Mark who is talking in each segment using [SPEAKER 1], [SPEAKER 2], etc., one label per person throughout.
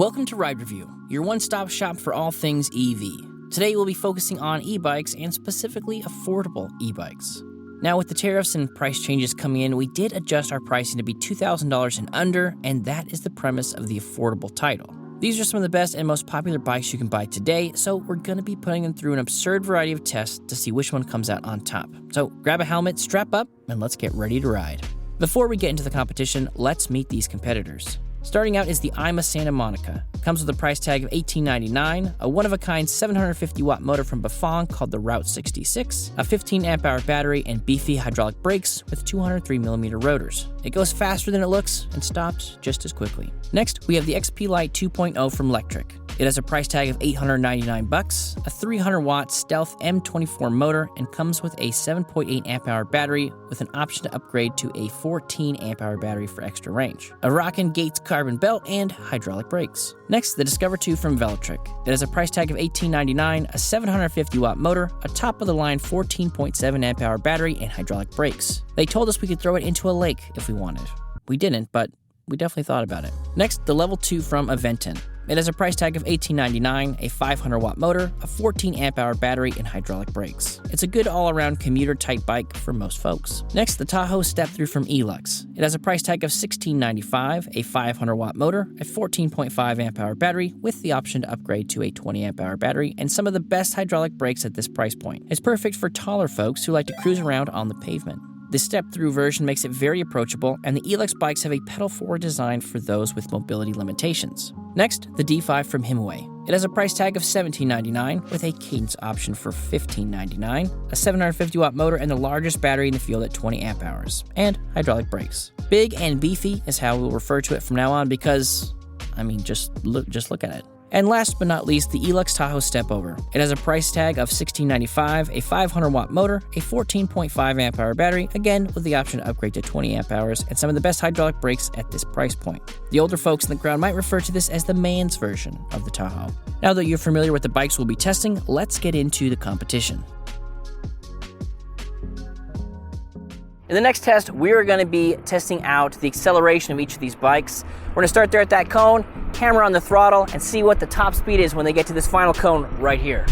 [SPEAKER 1] Welcome to Ride Review, your one-stop shop for all things EV. Today we'll be focusing on e-bikes and specifically affordable e-bikes. Now with the tariffs and price changes coming in, we did adjust our pricing to be $2,000 and under, and that is the premise of the affordable title. These are some of the best and most popular bikes you can buy today, so we're going to be putting them through an absurd variety of tests to see which one comes out on top. So grab a helmet, strap up, and let's get ready to ride. Before we get into the competition, let's meet these competitors. Starting out is the IMA Santa Monica. Comes with a price tag of $18.99, a one-of-a-kind 750-watt motor from Bafang called the Route 66, a 15 amp-hour battery, and beefy hydraulic brakes with 203mm rotors. It goes faster than it looks and stops just as quickly. Next, we have the XP Lite 2.0 from Lectric. It has a price tag of $899, a 300-watt Stealth M24 motor, and comes with a 7.8 amp-hour battery with an option to upgrade to a 14 amp-hour battery for extra range, a Rockin' Gates carbon belt, and hydraulic brakes. Next, the Discover 2 from Velotric. It has a price tag of $18.99, a 750-watt motor, a top-of-the-line 14.7 amp-hour battery, and hydraulic brakes. They told us we could throw it into a lake if we wanted. We didn't, but we definitely thought about it. Next, the Level 2 from Aventon. It has a price tag of $18.99, a 500-watt motor, a 14 amp-hour battery, and hydraulic brakes. It's a good all-around commuter-type bike for most folks. Next, the Tahoe Step-Through from Elux. It has a price tag of $16.95, a 500-watt motor, a 14.5 amp-hour battery, with the option to upgrade to a 20 amp-hour battery, and some of the best hydraulic brakes at this price point. It's perfect for taller folks who like to cruise around on the pavement. The step-through version makes it very approachable, and the Elux bikes have a pedal-forward design for those with mobility limitations. Next, the D5 from Himaway. It has a price tag of $17.99 with a cadence option for $15.99, a 750-watt motor, and the largest battery in the field at 20 amp hours, and hydraulic brakes. Big and beefy is how we'll refer to it from now on because, just look at it. And last but not least, the Elux Tahoe Stepover. It has a price tag of $16.95, a 500-watt motor, a 14.5 amp-hour battery, again with the option to upgrade to 20 amp hours, and some of the best hydraulic brakes at this price point. The older folks in the crowd might refer to this as the man's version of the Tahoe. Now that you're familiar with the bikes we'll be testing, let's get into the competition. In the next test, we're going to be testing out the acceleration of each of these bikes. We're going to start there at that cone, camera on the throttle, and see what the top speed is when they get to this final cone right here.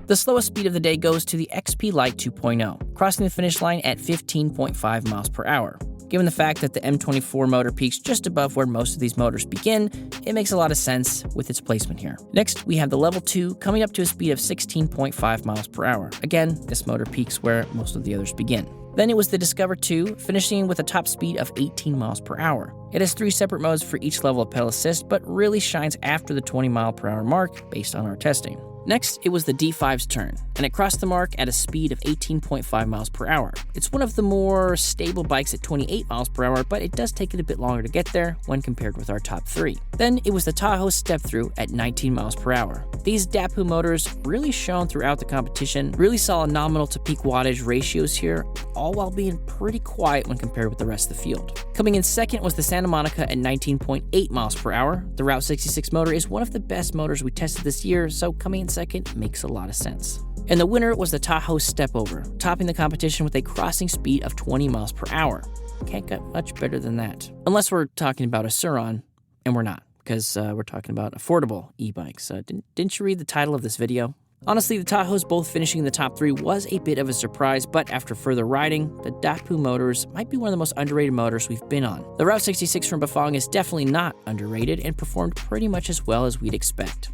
[SPEAKER 1] The slowest speed of the day goes to the XP Lite 2.0, crossing the finish line at 15.5 miles per hour. Given the fact that the M24 motor peaks just above where most of these motors begin, it makes a lot of sense with its placement here. Next, we have the Level 2 coming up to a speed of 16.5 miles per hour. Again, this motor peaks where most of the others begin. Then it was the Discover 2, finishing with a top speed of 18 miles per hour. It has 3 separate modes for each level of pedal assist, but really shines after the 20 mile per hour mark based on our testing. Next, it was the D5's turn, and it crossed the mark at a speed of 18.5 miles per hour. It's one of the more stable bikes at 28 miles per hour, but it does take it a bit longer to get there when compared with our top 3. Then it was the Tahoe Step-Through at 19 miles per hour. These DAPU motors really shone throughout the competition, really saw nominal to peak wattage ratios here, all while being pretty quiet when compared with the rest of the field. Coming in second was the Santa Monica at 19.8 miles per hour. The Route 66 motor is one of the best motors we tested this year, so coming in second makes a lot of sense. And the winner was the Tahoe Stepover, topping the competition with a crossing speed of 20 miles per hour. Can't get much better than that. Unless we're talking about a Suron, and we're not, because we're talking about affordable e-bikes. Didn't you read the title of this video? Honestly, the Tahoes both finishing in the top 3 was a bit of a surprise, but after further riding, the DAPU motors might be one of the most underrated motors we've been on. The Route 66 from Bafang is definitely not underrated and performed pretty much as well as we'd expect.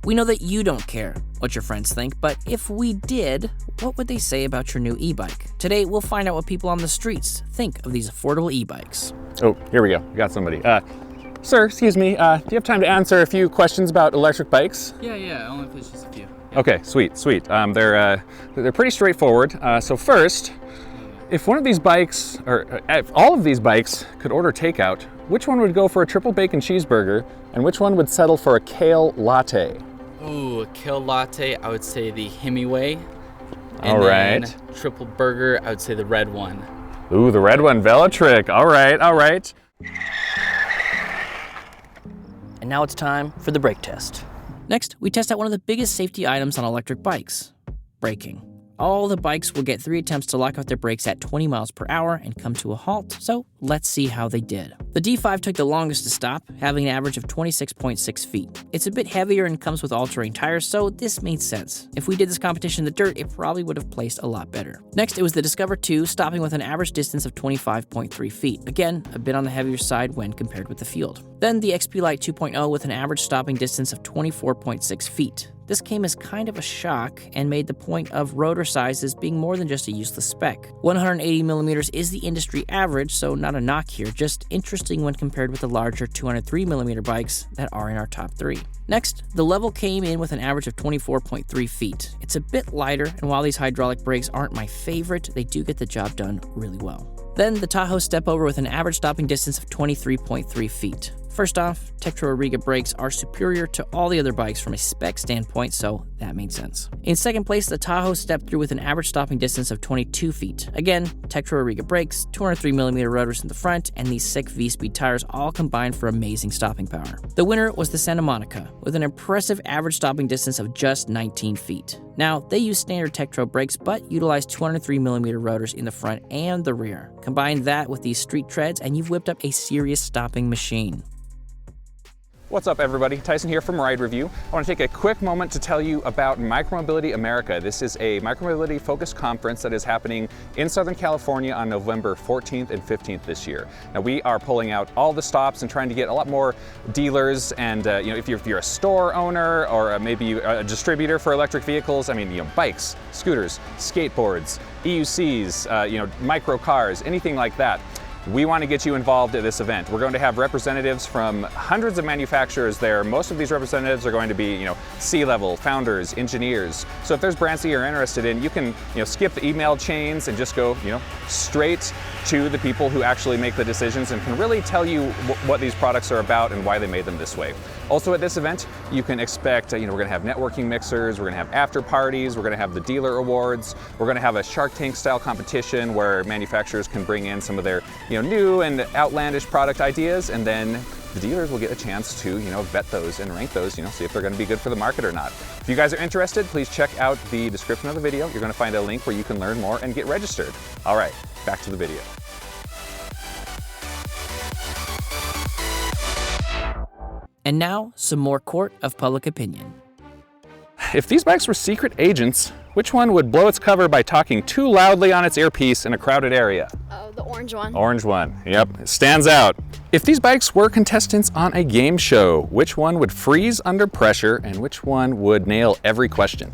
[SPEAKER 1] We know that you don't care what your friends think, but if we did, what would they say about your new e-bike? Today, we'll find out what people on the streets think of these affordable e-bikes.
[SPEAKER 2] Oh, here we go. We got somebody. Sir, excuse me, do you have time to answer a few questions about electric bikes?
[SPEAKER 3] Yeah, only please just a few. Yeah.
[SPEAKER 2] Okay, sweet. They're pretty straightforward. So first, if one of these bikes, or if all of these bikes could order takeout, which one would go for a triple bacon cheeseburger, and which one would settle for a kale latte?
[SPEAKER 3] Ooh, a kale latte, I would say the Hemingway.
[SPEAKER 2] All right.
[SPEAKER 3] Then triple burger, I would say the red one.
[SPEAKER 2] Ooh, the red one, Velotric. All right.
[SPEAKER 1] And now it's time for the brake test. Next, we test out one of the biggest safety items on electric bikes, braking. All the bikes will get 3 attempts to lock out their brakes at 20 miles per hour and come to a halt, so let's see how they did. The D5 took the longest to stop, having an average of 26.6 feet. It's a bit heavier and comes with all-terrain tires, so this made sense. If we did this competition in the dirt, it probably would have placed a lot better. Next, it was the Discover 2, stopping with an average distance of 25.3 feet. Again, a bit on the heavier side when compared with the field. Then the XP Lite 2.0 with an average stopping distance of 24.6 feet. This came as kind of a shock and made the point of rotor sizes being more than just a useless spec. 180mm is the industry average, so not a knock here, just interesting when compared with the larger 203mm bikes that are in our top 3. Next, the Level came in with an average of 24.3 feet. It's a bit lighter, and while these hydraulic brakes aren't my favorite, they do get the job done really well. Then the Tahoe Stepover with an average stopping distance of 23.3 feet. First off, Tektro Riga brakes are superior to all the other bikes from a spec standpoint, so that made sense. In second place, the Tahoe stepped through with an average stopping distance of 22 feet. Again, Tektro Riga brakes, 203mm rotors in the front, and these sick V-Speed tires all combined for amazing stopping power. The winner was the Santa Monica, with an impressive average stopping distance of just 19 feet. Now, they use standard Tektro brakes, but utilize 203mm rotors in the front and the rear. Combine that with these street treads, and you've whipped up a serious stopping machine.
[SPEAKER 2] What's up, everybody? Tyson here from Ride Review. I want to take a quick moment to tell you about Micromobility America. This is a micromobility focused conference that is happening in Southern California on November 14th and 15th this year. Now, we are pulling out all the stops and trying to get a lot more dealers and if you're a store owner or maybe a distributor for electric vehicles, bikes, scooters, skateboards, EUCs, micro cars, anything like that. We want to get you involved at this event. We're going to have representatives from hundreds of manufacturers there. Most of these representatives are going to be, C-level, founders, engineers. So if there's brands that you're interested in, you can, skip the email chains and just go, straight to the people who actually make the decisions and can really tell you what these products are about and why they made them this way. Also at this event, you can expect, we're going to have networking mixers, we're going to have after parties, we're going to have the dealer awards, we're going to have a Shark Tank style competition where manufacturers can bring in some of their, new and outlandish product ideas, and then the dealers will get a chance to, vet those and rank those, see if they're going to be good for the market or not. If you guys are interested, please check out the description of the video. You're going to find a link where you can learn more and get registered. All right, back to the video.
[SPEAKER 1] And now, some more court of public opinion.
[SPEAKER 2] If these bikes were secret agents, which one would blow its cover by talking too loudly on its earpiece in a crowded area?
[SPEAKER 4] The orange one.
[SPEAKER 2] Orange one, yep, it stands out. If these bikes were contestants on a game show, which one would freeze under pressure and which one would nail every question?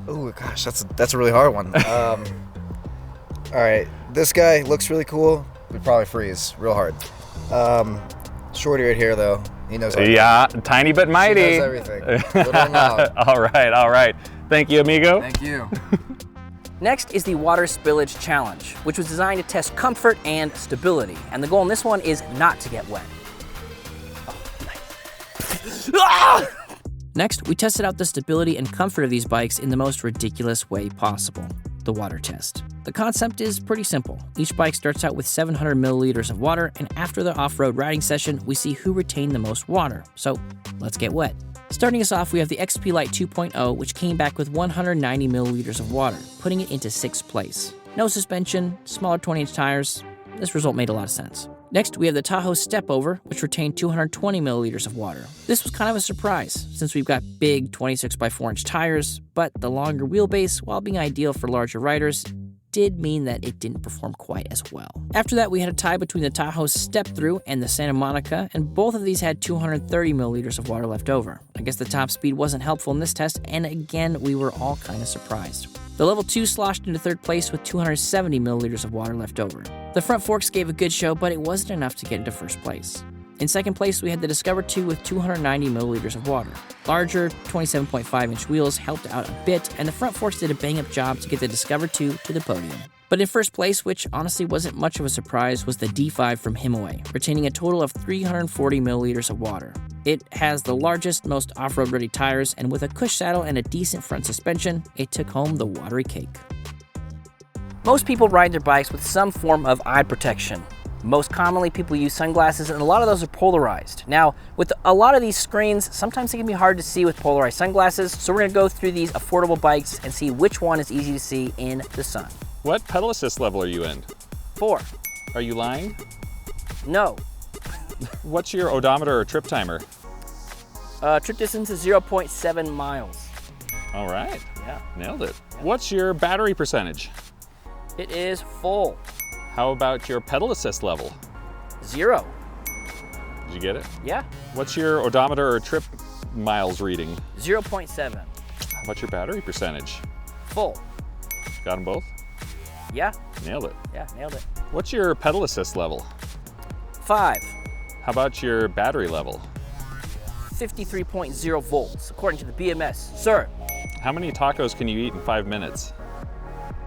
[SPEAKER 5] Oh gosh, that's a really hard one. All right, this guy looks really cool. Would probably freeze real hard. Shorty right here though, he knows everything.
[SPEAKER 2] Yeah, tiny but mighty.
[SPEAKER 5] He knows everything. Little and loud.
[SPEAKER 2] All right. Thank you, amigo.
[SPEAKER 5] Thank you.
[SPEAKER 1] Next is the Water Spillage Challenge, which was designed to test comfort and stability. And the goal in this one is not to get wet. Oh, nice. Next, we tested out the stability and comfort of these bikes in the most ridiculous way possible, the water test. The concept is pretty simple. Each bike starts out with 700 milliliters of water, and after the off-road riding session, we see who retained the most water. So let's get wet. Starting us off, we have the XP Lite 2.0, which came back with 190 milliliters of water, putting it into 6th place. No suspension, smaller 20-inch tires. This result made a lot of sense. Next, we have the Tahoe Stepover, which retained 220 milliliters of water. This was kind of a surprise, since we've got big 26x4-inch tires, but the longer wheelbase, while being ideal for larger riders, did mean that it didn't perform quite as well. After that, we had a tie between the Tahoe Step-Through and the Santa Monica, and both of these had 230 milliliters of water left over. I guess the top speed wasn't helpful in this test, and again, we were all kind of surprised. The Level 2 sloshed into 3rd place with 270 milliliters of water left over. The front forks gave a good show, but it wasn't enough to get into 1st place. In 2nd place, we had the Discover 2 with 290 milliliters of water. Larger, 27.5-inch wheels helped out a bit, and the front forks did a bang-up job to get the Discover 2 to the podium. But in 1st place, which honestly wasn't much of a surprise, was the D5 from Himaway, retaining a total of 340 milliliters of water. It has the largest, most off-road ready tires, and with a cush saddle and a decent front suspension, it took home the watery cake. Most people ride their bikes with some form of eye protection. Most commonly, people use sunglasses, and a lot of those are polarized. Now, with a lot of these screens, sometimes it can be hard to see with polarized sunglasses, so we're gonna go through these affordable bikes and see which one is easy to see in the sun.
[SPEAKER 2] What pedal assist level are you in?
[SPEAKER 1] 4.
[SPEAKER 2] Are you lying?
[SPEAKER 1] No.
[SPEAKER 2] What's your odometer or trip timer?
[SPEAKER 1] Trip distance is 0.7 miles.
[SPEAKER 2] All right.
[SPEAKER 1] Yeah.
[SPEAKER 2] Nailed it. What's your battery percentage?
[SPEAKER 1] It is full.
[SPEAKER 2] How about your pedal assist level?
[SPEAKER 1] 0.
[SPEAKER 2] Did you get it?
[SPEAKER 1] Yeah.
[SPEAKER 2] What's your odometer or trip miles reading?
[SPEAKER 1] 0.7.
[SPEAKER 2] How about your battery percentage?
[SPEAKER 1] Full.
[SPEAKER 2] Got them both?
[SPEAKER 1] Yeah.
[SPEAKER 2] Nailed it.
[SPEAKER 1] Yeah, nailed it.
[SPEAKER 2] What's your pedal assist level?
[SPEAKER 1] 5.
[SPEAKER 2] How about your battery level?
[SPEAKER 1] 53.0 volts, according to the BMS. Sir.
[SPEAKER 2] How many tacos can you eat in 5 minutes?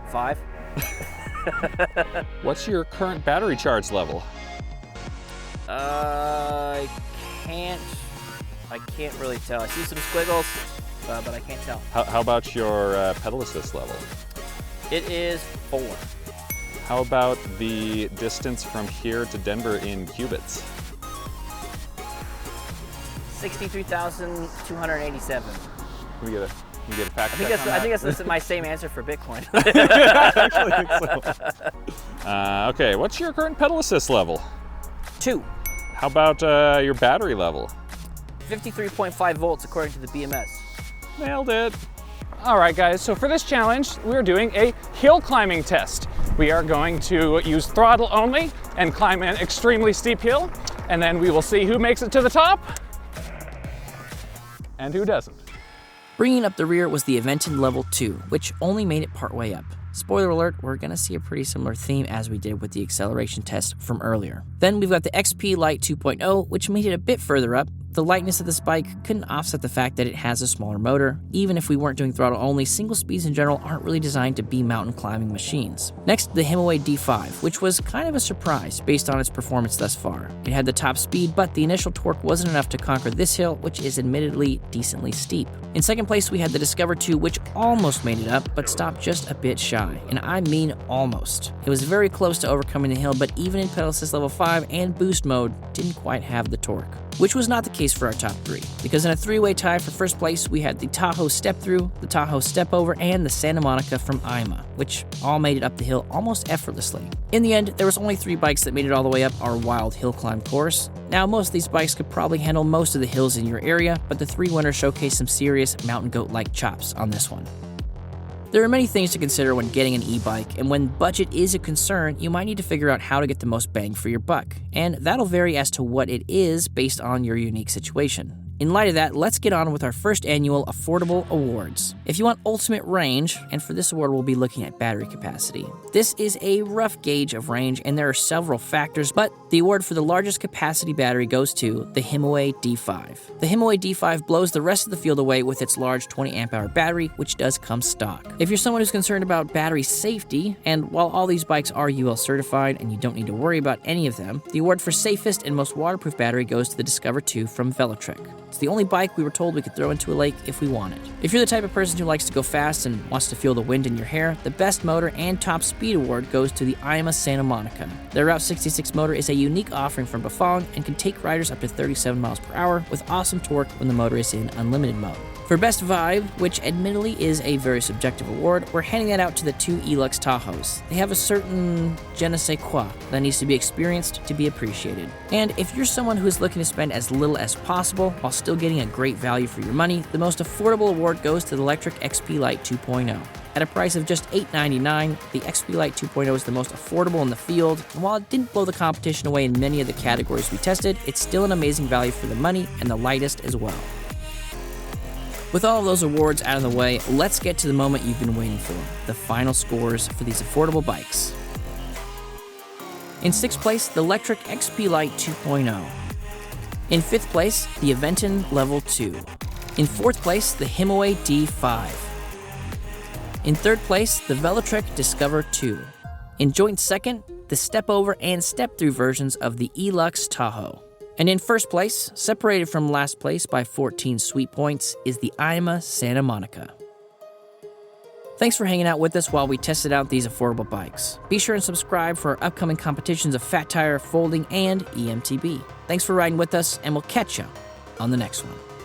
[SPEAKER 1] 5.
[SPEAKER 2] What's your current battery charge level?
[SPEAKER 1] I can't really tell. I see some squiggles, but I can't tell.
[SPEAKER 2] How about your pedal assist level?
[SPEAKER 1] It is 4.
[SPEAKER 2] How about the distance from here to Denver in cubits?
[SPEAKER 1] 63,287.
[SPEAKER 2] Can we get a fact check on that?
[SPEAKER 1] I think that's my same answer for Bitcoin.
[SPEAKER 2] I actually think so. Okay, what's your current pedal assist level?
[SPEAKER 1] 2.
[SPEAKER 2] How about your battery level?
[SPEAKER 1] 53.5 volts, according to the BMS.
[SPEAKER 2] Nailed it. All right, guys, so for this challenge, we're doing a hill climbing test. We are going to use throttle only and climb an extremely steep hill, and then we will see who makes it to the top and who doesn't.
[SPEAKER 1] Bringing up the rear was the Aventon Level 2, which only made it partway up. Spoiler alert, we're gonna see a pretty similar theme as we did with the acceleration test from earlier. Then we've got the XP Lite 2.0, which made it a bit further up. The lightness of this bike couldn't offset the fact that it has a smaller motor. Even if we weren't doing throttle only, single speeds in general aren't really designed to be mountain climbing machines. Next, the Himaway D5, which was kind of a surprise based on its performance thus far. It had the top speed, but the initial torque wasn't enough to conquer this hill, which is admittedly decently steep. In second place, we had the Discover 2, which almost made it up, but stopped just a bit shy, and I mean almost. It was very close to overcoming the hill, but even in pedal assist level 5 and boost mode, didn't quite have the torque. Which was not the case for our top 3, because in a 3-way tie for first place, we had the Tahoe Step Through, the Tahoe Step Over, and the Santa Monica from IMA, which all made it up the hill almost effortlessly. In the end, there was only 3 bikes that made it all the way up our wild hill climb course. Now, most of these bikes could probably handle most of the hills in your area, but the 3 winners showcased some serious mountain goat-like chops on this one. There are many things to consider when getting an e-bike, and when budget is a concern, you might need to figure out how to get the most bang for your buck, and that'll vary as to what it is based on your unique situation. In light of that, let's get on with our first annual Affordable Awards. If you want ultimate range, and for this award we'll be looking at battery capacity. This is a rough gauge of range, and there are several factors, but the award for the largest capacity battery goes to the Himaway D5. The Himaway D5 blows the rest of the field away with its large 20 amp hour battery, which does come stock. If you're someone who's concerned about battery safety, and while all these bikes are UL certified and you don't need to worry about any of them, the award for safest and most waterproof battery goes to the Discover 2 from Velotric. It's the only bike we were told we could throw into a lake if we wanted. If you're the type of person who likes to go fast and wants to feel the wind in your hair, the best motor and top speed award goes to the IMA Santa Monica. Their Route 66 motor is a unique offering from Bafang and can take riders up to 37 miles per hour with awesome torque when the motor is in unlimited mode. For Best Vibe, which admittedly is a very subjective award, we're handing that out to the 2 Elux Tahoes. They have a certain je ne sais quoi that needs to be experienced to be appreciated. And if you're someone who is looking to spend as little as possible while still getting a great value for your money, the most affordable award goes to the Electric XP Lite 2.0. At a price of just $899, the XP Lite 2.0 is the most affordable in the field, and while it didn't blow the competition away in many of the categories we tested, it's still an amazing value for the money and the lightest as well. With all of those awards out of the way, let's get to the moment you've been waiting for, the final scores for these affordable bikes. In 6th place, the Electric XP Lite 2.0. In 5th place, the Aventon Level 2. In 4th place, the Himaway D5. In 3rd place, the Velotric Discover 2. In joint 2nd, the Step Over and Step Through versions of the Elux Tahoe. And in 1st place, separated from last place by 14 sweet points, is the IMA Santa Monica. Thanks for hanging out with us while we tested out these affordable bikes. Be sure and subscribe for our upcoming competitions of fat tire, folding, and EMTB. Thanks for riding with us, and we'll catch you on the next one.